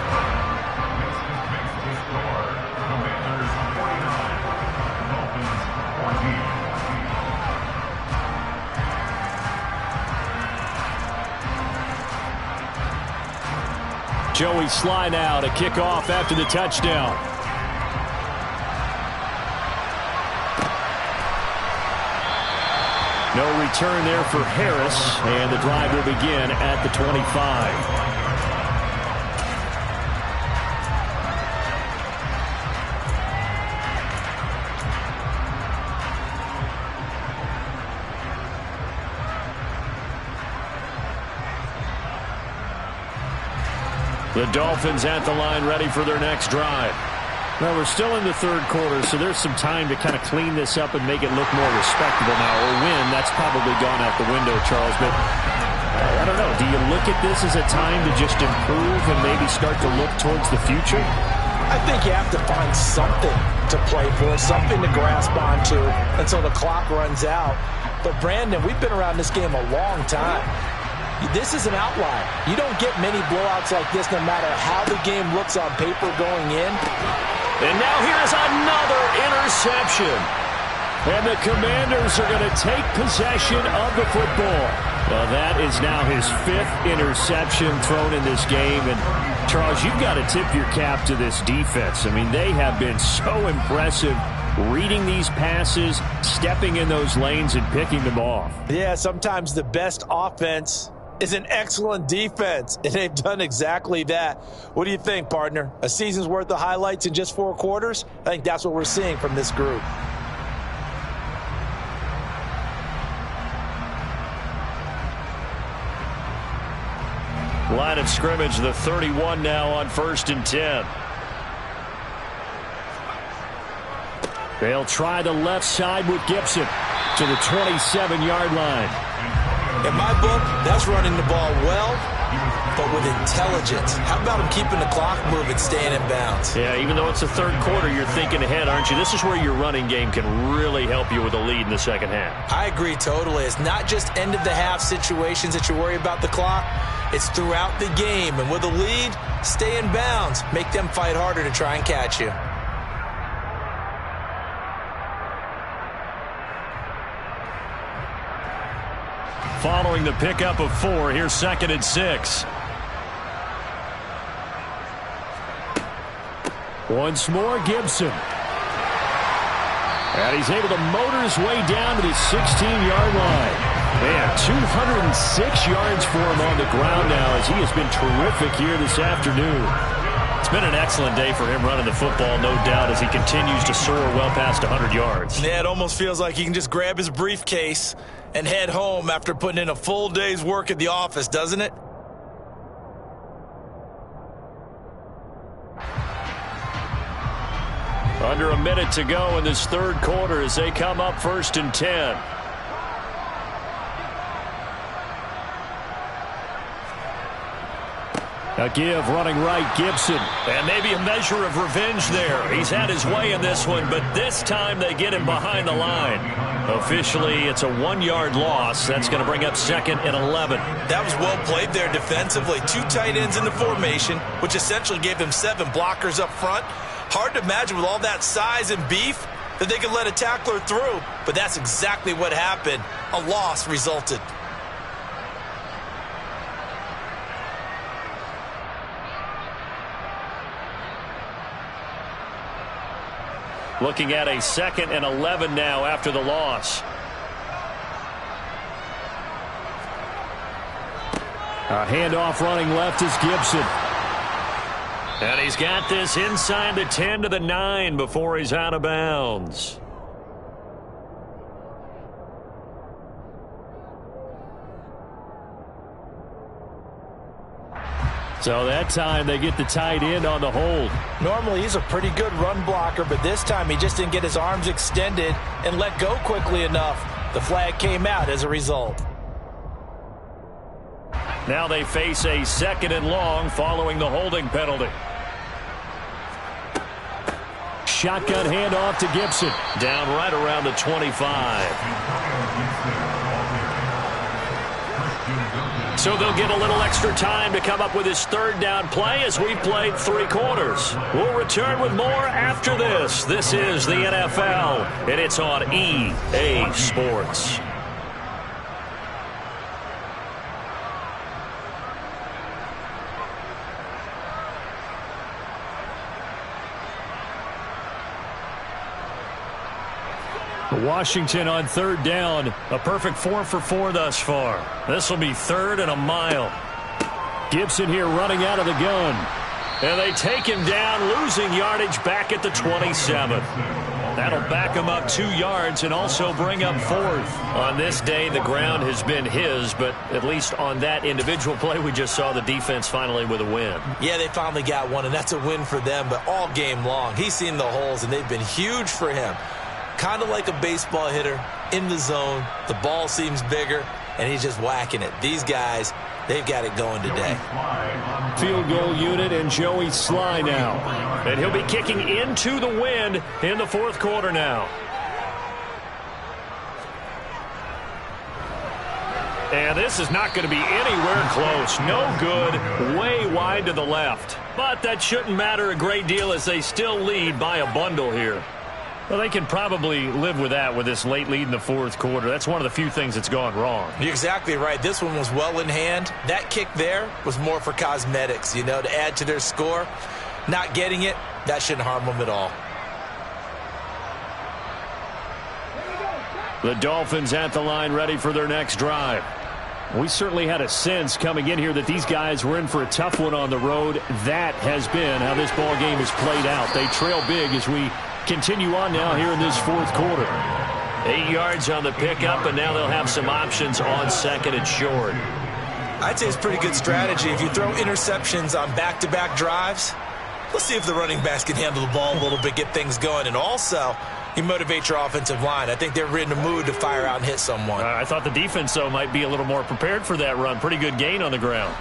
Joey Sly now to kick off after the touchdown. No return there for Harris, and the drive will begin at the 25. The Dolphins at the line ready for their next drive. Well, we're still in the third quarter, so there's some time to kind of clean this up and make it look more respectable now. Or win, that's probably gone out the window, Charles. But I don't know. Do you look at this as a time to just improve and maybe start to look towards the future? I think you have to find something to play for, something to grasp onto until the clock runs out. But, Brandon, we've been around this game a long time. This is an outlier. You don't get many blowouts like this no matter how the game looks on paper going in. And now here's another interception. And the Commanders are going to take possession of the football. Well, that is now his 5th interception thrown in this game. And, Charles, you've got to tip your cap to this defense. I mean, they have been so impressive reading these passes, stepping in those lanes, and picking them off. Yeah, sometimes the best offense is an excellent defense, and they've done exactly that. What do you think, partner? A season's worth of highlights in just 4 quarters? I think that's what we're seeing from this group. Line of scrimmage, the 31 now on 1st and 10. They'll try the left side with Gibson to the 27-yard line. In my book, that's running the ball well, but with intelligence. How about him keeping the clock moving, staying in bounds? Yeah, even though it's the third quarter, you're thinking ahead, aren't you? This is where your running game can really help you with a lead in the second half. I agree totally. It's not just end-of-the-half situations that you worry about the clock. It's throughout the game. And with a lead, stay in bounds. Make them fight harder to try and catch you. Following the pickup of 4, here's 2nd and 6. Once more, Gibson. And he's able to motor his way down to the 16-yard line. Man, 206 yards for him on the ground now as he has been terrific here this afternoon. It's been an excellent day for him running the football, no doubt, as he continues to soar well past 100 yards. Yeah, it almost feels like he can just grab his briefcase and head home after putting in a full day's work at the office, doesn't it? Under a minute to go in this third quarter as they come up 1st and 10. A give running right, Gibson. And maybe a measure of revenge there. He's had his way in this one, but this time they get him behind the line. Officially, it's a 1-yard loss. That's going to bring up 2nd and 11. That was well played there defensively. 2 tight ends in the formation, which essentially gave them 7 blockers up front. Hard to imagine with all that size and beef that they could let a tackler through, but that's exactly what happened. A loss resulted. Looking at a 2nd and 11 now after the loss. A handoff running left is Gibson. And he's got this inside the 10 to the 9 before he's out of bounds. So that time they get the tight end on the hold. Normally he's a pretty good run blocker, but this time he just didn't get his arms extended and let go quickly enough. The flag came out as a result. Now they face a 2nd and long following the holding penalty. shotgun handoff to Gibson. Down right around the 25. So they'll get a little extra time to come up with his third down play as we played 3 quarters. We'll return with more after this. This is the NFL, and it's on EA Sports. Washington on third down. A perfect 4 for 4 thus far. This will be third and a mile. Gibson here running out of the gun. And they take him down, losing yardage back at the 27. That'll back him up 2 yards and also bring up 4th. On this day, the ground has been his, but at least on that individual play, we just saw the defense finally with a win. Yeah, they finally got one, and that's a win for them, but all game long, he's seen the holes, and they've been huge for him. Kind of like a baseball hitter in the zone. The ball seems bigger, and he's just whacking it. These guys, they've got it going today. Field goal unit and Joey Sly now. And he'll be kicking into the wind in the 4th quarter now. And this is not going to be anywhere close. No good. Way wide to the left. But that shouldn't matter a great deal as they still lead by a bundle here. Well, they can probably live with that with this late lead in the 4th quarter. That's one of the few things that's gone wrong. You're exactly right. This one was well in hand. That kick there was more for cosmetics, you know, to add to their score. Not getting it, that shouldn't harm them at all. The Dolphins at the line ready for their next drive. We certainly had a sense coming in here that these guys were in for a tough one on the road. That has been how this ball game has played out. They trail big as we continue on now here in this 4th quarter. 8 yards on the pickup, and now they'll have some options on 2nd and short. I'd say it's pretty good strategy. If you throw interceptions on back-to-back drives, let's see if the running backs can handle the ball a little bit, get things going, and also you motivate your offensive line. I think they're in the mood to fire out and hit someone. I thought the defense, though, might be a little more prepared for that run. Pretty good gain on the ground.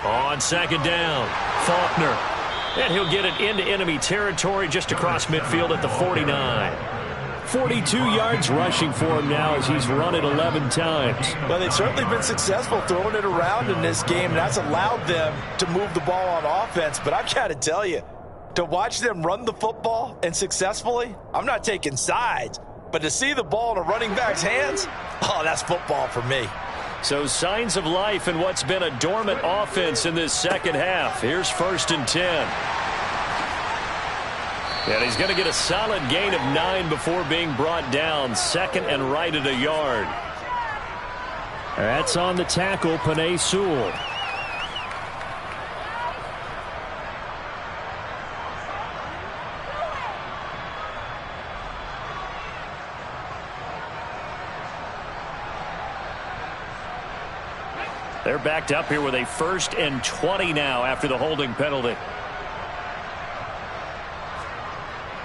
On 2nd down, Faulkner. And he'll get it into enemy territory just across midfield at the 49. 42 yards rushing for him now as he's run it 11 times. Well, they've certainly been successful throwing it around in this game. That's allowed them to move the ball on offense. But I've got to tell you, to watch them run the football and successfully, I'm not taking sides. But to see the ball in a running back's hands, oh, that's football for me. So signs of life in what's been a dormant offense in this 2nd half. Here's 1st and 10. And he's going to get a solid gain of 9 before being brought down. 2nd and right at a yard. That's on the tackle, Penei Sewell. They're backed up here with a 1st and 20 now after the holding penalty.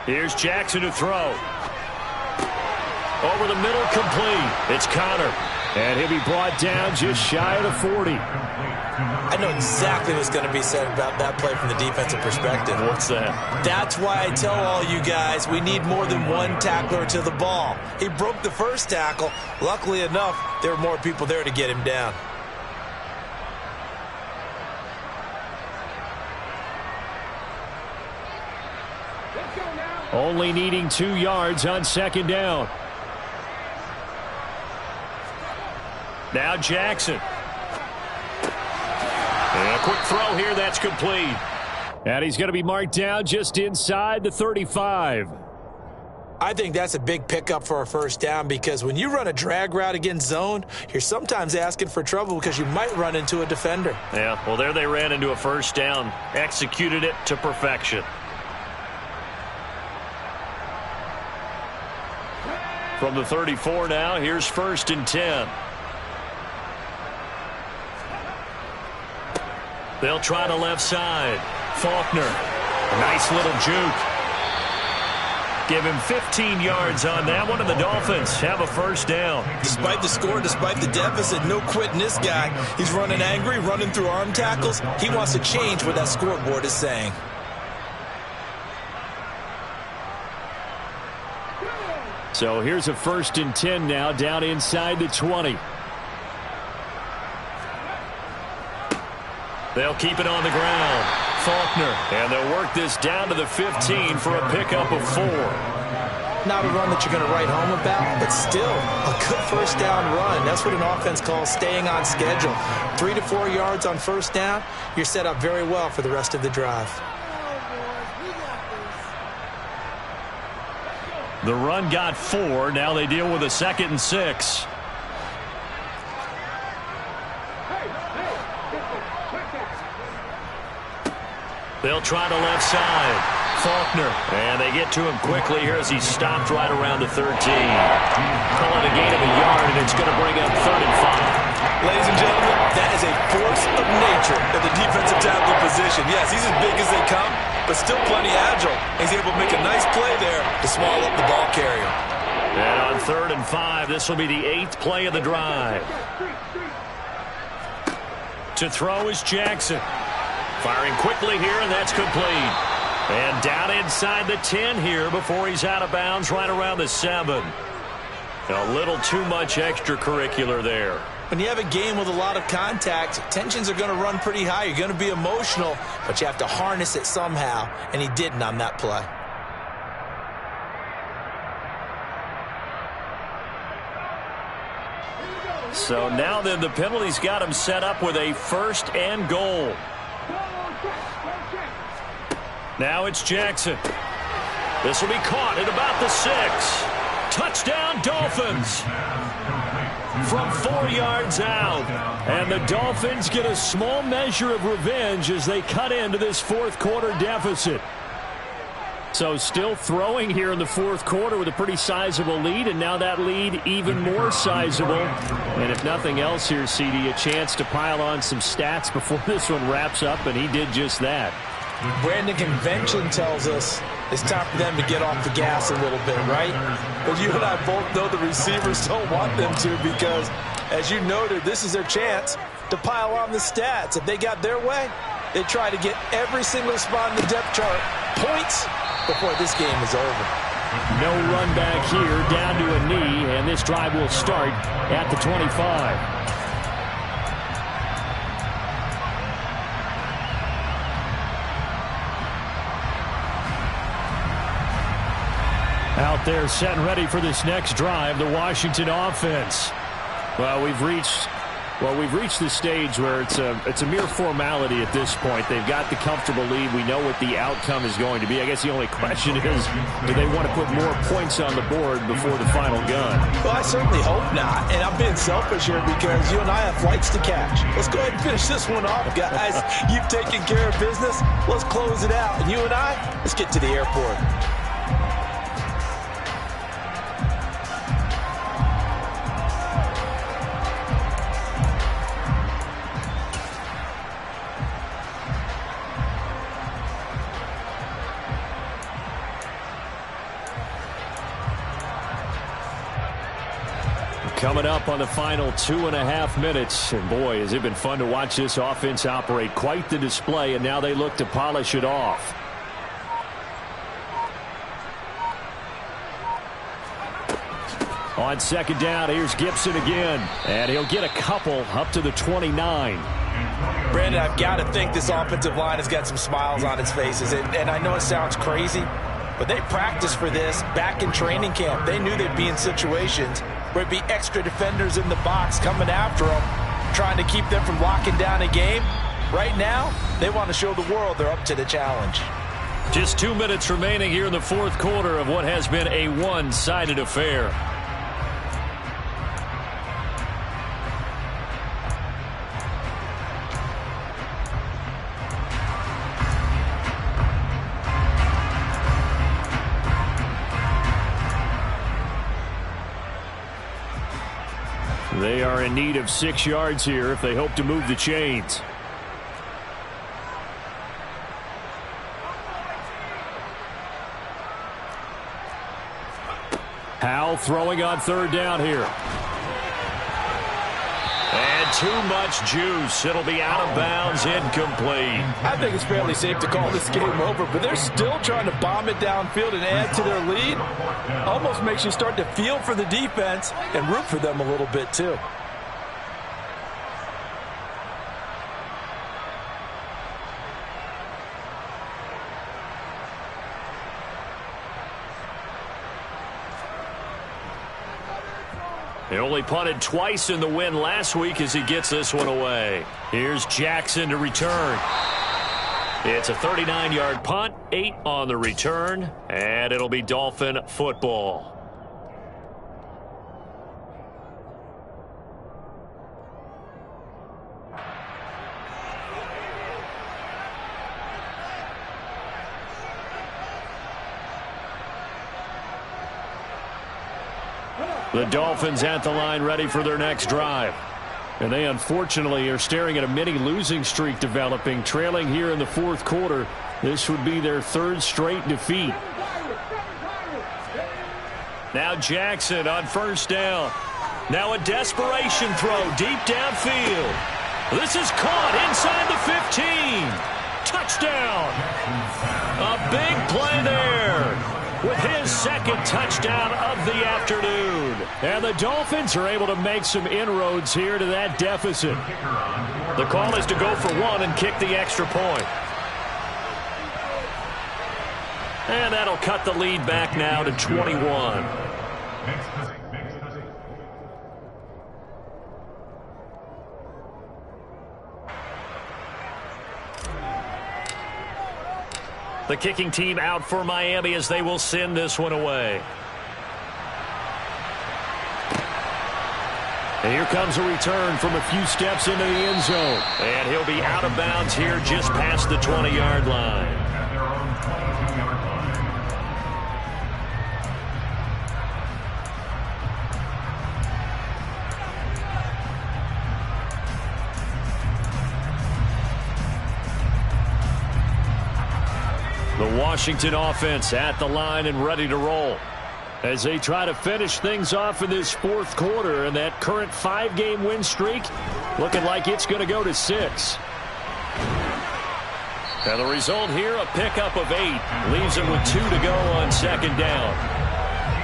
Here's Jackson to throw. Over the middle, complete. It's Connor. And he'll be brought down just shy of the 40. I know exactly what's going to be said about that play from the defensive perspective. What's that? That's why I tell all you guys we need more than one tackler to the ball. He broke the first tackle. Luckily enough, there were more people there to get him down. Only needing 2 yards on 2nd down. Now Jackson. And a quick throw here, that's complete. And he's going to be marked down just inside the 35. I think that's a big pickup for a 1st down because when you run a drag route against zone, you're sometimes asking for trouble because you might run into a defender. Yeah, well, there they ran into a 1st down. Executed it to perfection. From the 34 now, here's 1st and 10. They'll try to left side. Faulkner. Nice little juke. Give him 15 yards on that one, and the Dolphins have a first down. Despite the score, despite the deficit, no quitting this guy. He's running angry, running through arm tackles. He wants to change what that scoreboard is saying. So here's a 1st and 10 now, down inside the 20. They'll keep it on the ground. Faulkner, and they'll work this down to the 15 for a pickup of 4. Not a run that you're going to write home about, but still a good first down run. That's what an offense calls staying on schedule. 3 to 4 yards on first down, you're set up very well for the rest of the drive. The run got 4. Now they deal with a 2nd and 6. They'll try to left side. Faulkner, and they get to him quickly here as he stopped right around the 13. Call it a gain of a yard, and it's going to bring up 3rd and 5. Ladies and gentlemen, that is a force of nature at the defensive tackle position. Yes, he's as big as they come, but still plenty agile. He's able to make a nice play there to swallow up the ball carrier. And on 3rd and 5, this will be the 8th play of the drive. To throw is Jackson. Firing quickly here, and that's complete. And down inside the 10 here before he's out of bounds right around the 7. A little too much extracurricular there. When you have a game with a lot of contact, tensions are going to run pretty high. You're going to be emotional, but you have to harness it somehow, and he didn't on that play. So now then the penalty's got him set up with a 1st and goal. Now it's Jackson. This will be caught at about the 6. Touchdown, Dolphins. From 4 yards out. And the Dolphins get a small measure of revenge as they cut into this 4th quarter deficit. So still throwing here in the 4th quarter with a pretty sizable lead, and now that lead even more sizable. And if nothing else here, CD, a chance to pile on some stats before this one wraps up, and he did just that. Brandon, convention tells us it's time for them to get off the gas a little bit, right? But you and I both know the receivers don't want them to because, as you noted, this is their chance to pile on the stats. If they got their way, they try to get every single spot in the depth chart points before this game is over. No run back here, down to a knee, and this drive will start at the 25. Out there set and ready for this next drive, the Washington offense. Well, we've reached the stage where it's a mere formality at this point. They've got the comfortable lead. We know what the outcome is going to be. I guess the only question is, do they want to put more points on the board before the final gun? Well, I certainly hope not. And I'm being selfish here because you and I have flights to catch. Let's go ahead and finish this one off, guys. You've taken care of business. Let's close it out. And you and I, let's get to the airport. Coming up on the final 2.5 minutes. And boy, has it been fun to watch this offense operate. Quite the display, and now they look to polish it off. On 2nd down, here's Gibson again. And he'll get a couple up to the 29. Brandon, I've got to think this offensive line has got some smiles on its faces. And I know it sounds crazy, but they practiced for this back in training camp. They knew they'd be in situations where it'd be extra defenders in the box coming after them, trying to keep them from locking down a game. Right now, they want to show the world they're up to the challenge. Just 2 minutes remaining here in the 4th quarter of what has been a one-sided affair. They are in need of 6 yards here if they hope to move the chains. Howell throwing on third down here. And too much juice. It'll be out of bounds, incomplete. I think it's fairly safe to call this game over, but they're still trying to bomb it downfield and add to their lead. Almost makes you start to feel for the defense and root for them a little bit too. He only punted twice in the win last week as he gets this one away. Here's Jackson to return. It's a 39-yard punt, 8 on the return, and it'll be Dolphin football. The Dolphins at the line ready for their next drive. And they unfortunately are staring at a mini losing streak developing, trailing here in the fourth quarter. This would be their third straight defeat. Now Jackson on first down. Now a desperation throw deep downfield. This is caught inside the 15. Touchdown. A big play there with his second touchdown of the afternoon. And the Dolphins are able to make some inroads here to that deficit. The call is to go for one and kick the extra point. And that'll cut the lead back now to 21. The kicking team out for Miami as they will send this one away. And here comes a return from a few steps into the end zone. And he'll be out of bounds here just past the 20-yard line. The Washington offense at the line and ready to roll as they try to finish things off in this fourth quarter, and that current 5-game win streak looking like it's going to go to 6. And the result here, a pickup of 8. Leaves him with 2 to go on second down.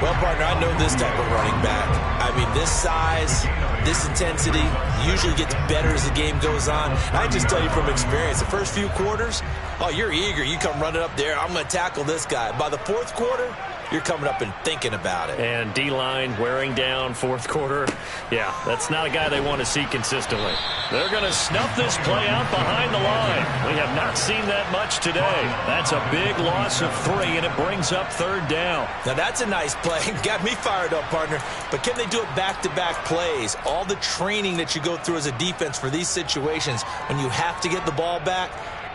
Well, partner, I know this type of running back. I mean, this size, this intensity usually gets better as the game goes on. I just tell you from experience, the first few quarters, oh, you're eager. You come running up there, I'm going to tackle this guy. By the fourth quarter, you're coming up and thinking about it. And D-line wearing down fourth quarter. Yeah, that's not a guy they want to see consistently. They're going to snuff this play out behind the line. We have not seen that much today. That's a big loss of 3, and it brings up third down. Now, that's a nice play. Got me fired up, partner. But can they do it back-to-back plays? All the training that you go through as a defense for these situations, when you have to get the ball back,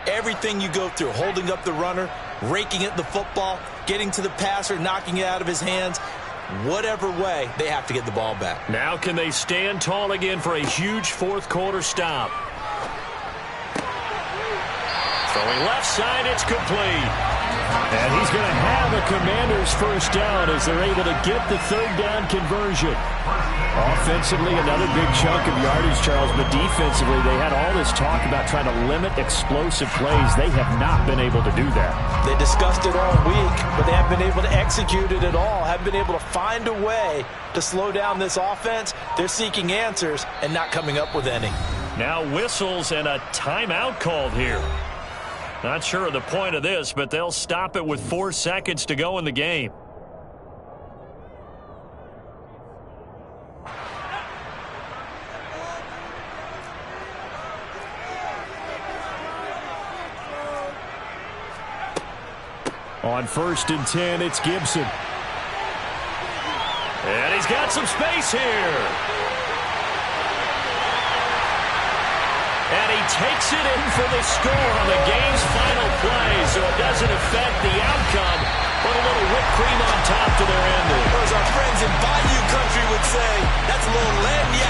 everything you go through, holding up the runner, raking at the football, getting to the passer, knocking it out of his hands, whatever way, they have to get the ball back. Now can they stand tall again for a huge fourth quarter stop? Throwing left side, it's complete. And he's going to have a Commander's first down as they're able to get the third down conversion. Offensively, another big chunk of yardage, Charles, but defensively, they had all this talk about trying to limit explosive plays. They have not been able to do that. They discussed it all week, but they haven't been able to execute it at all, haven't been able to find a way to slow down this offense. They're seeking answers and not coming up with any. Now whistles and a timeout called here. Not sure of the point of this, but they'll stop it with 4 seconds to go in the game. On 1st and 10, it's Gibson. And he's got some space here. And he takes it in for the score on the game's final play, so it doesn't affect the outcome, but a little whipped cream on top to their ending. Or as our friends in Bayou Country would say, that's a little lagniappe.